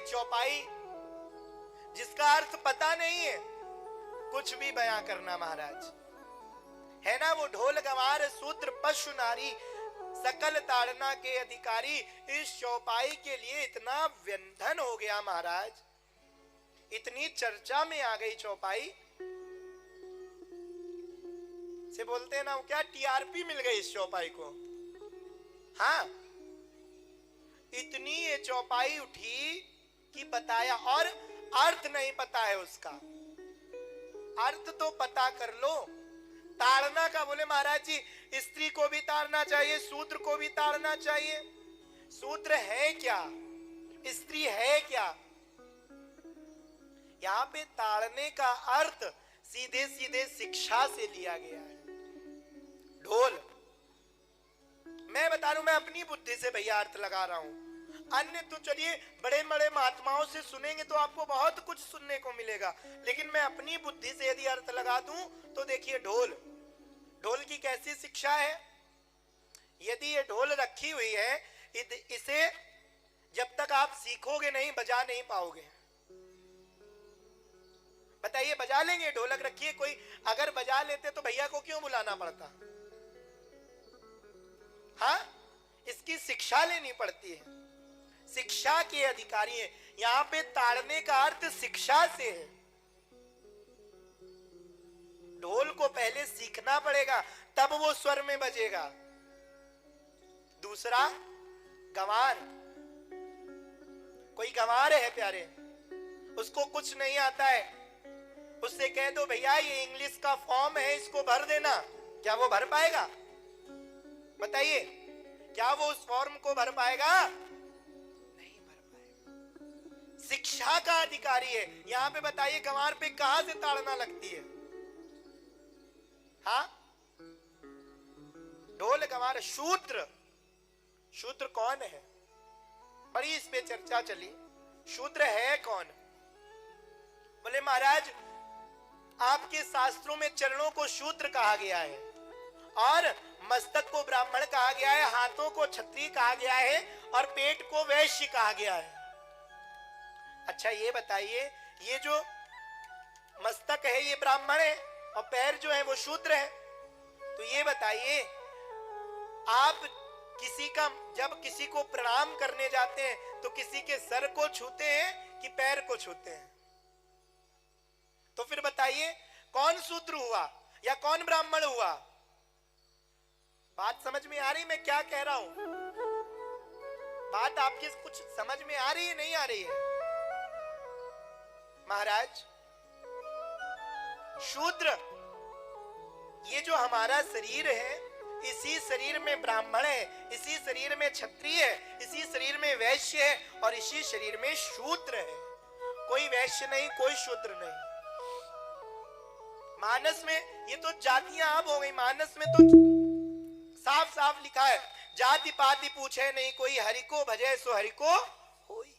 एक चौपाई जिसका अर्थ पता नहीं है, कुछ भी बयां करना महाराज, है ना। वो ढोल गंवार सूत्र पशु नारी सकल ताड़ना के अधिकारी, इस चौपाई के लिए इतना व्यंधन हो गया महाराज, इतनी चर्चा में आ गई चौपाई से, बोलते हैं ना वो क्या, टीआरपी मिल गई इस चौपाई को। हाँ, इतनी ये चौपाई उठी कि बताया, और अर्थ नहीं पता है उसका, अर्थ तो पता कर लो। ताड़ना का बोले महाराज जी, स्त्री को भी ताड़ना चाहिए, शूद्र को भी ताड़ना चाहिए। शूद्र है क्या, स्त्री है क्या? यहां पे ताड़ने का अर्थ सीधे सीधे शिक्षा से लिया गया है। ढोल, मैं बता रहा हूं, मैं अपनी बुद्धि से भैया अर्थ लगा रहा हूं, अन्य तो चलिए बड़े बड़े महात्माओं से सुनेंगे तो आपको बहुत कुछ सुनने को मिलेगा, लेकिन मैं अपनी बुद्धि से यदि अर्थ लगा दूं तो देखिए, ढोल, ढोल की कैसी शिक्षा है। यदि ये ढोल रखी हुई है, इसे जब तक आप सीखोगे नहीं, बजा नहीं पाओगे। बताइए, बजा लेंगे? ढोलक रखी है, कोई अगर बजा लेते तो भैया को क्यों बुलाना पड़ता? हाँ, इसकी शिक्षा लेनी पड़ती है, शिक्षा के अधिकारी है। यहां पे ताड़ने का अर्थ शिक्षा से है। ढोल को पहले सीखना पड़ेगा, तब वो स्वर में बजेगा। दूसरा, गंवार, कोई गंवार है प्यारे, उसको कुछ नहीं आता है, उससे कह दो भैया ये इंग्लिश का फॉर्म है, इसको भर देना, क्या वो भर पाएगा? बताइए, क्या वो उस फॉर्म को भर पाएगा? नहीं भर पाएगा। शिक्षा का अधिकारी है। यहां पे बताइए, गंवार पे कहां से ताड़ना लगती है? हाँ, ढोल गंवार। शूद्र, शूद्र कौन है? बड़ी इस पे चर्चा चली, शूद्र है कौन? बोले महाराज, आपके शास्त्रों में चरणों को शूद्र कहा गया है, और मस्तक को ब्राह्मण कहा गया है, हाथों को क्षत्रिय कहा गया है, और पेट को वैश्य कहा गया है। अच्छा ये बताइए, ये जो मस्तक है ये ब्राह्मण है, और पैर जो है वो शूद्र है। तो ये बताइए, आप किसी का, जब किसी को प्रणाम करने जाते हैं तो किसी के सर को छूते हैं कि पैर को छूते हैं? तो फिर बताइए, कौन शूद्र हुआ या कौन ब्राह्मण हुआ? बात समझ में आ रही मैं क्या कह रहा हूं? बात आपकी कुछ समझ में आ रही है, नहीं आ रही है? महाराज, शूद्र, ये जो हमारा शरीर है, इसी शरीर में ब्राह्मण है, इसी शरीर में क्षत्रिय है, इसी शरीर में वैश्य है, और इसी शरीर में शूद्र है। कोई वैश्य नहीं, कोई शूद्र नहीं। मानस में ये तो जातियां अब हो गई, मानस में तो साफ साफ लिखा है, जाति पाति पूछे नहीं कोई, हरि को भजे सो हरि को होई।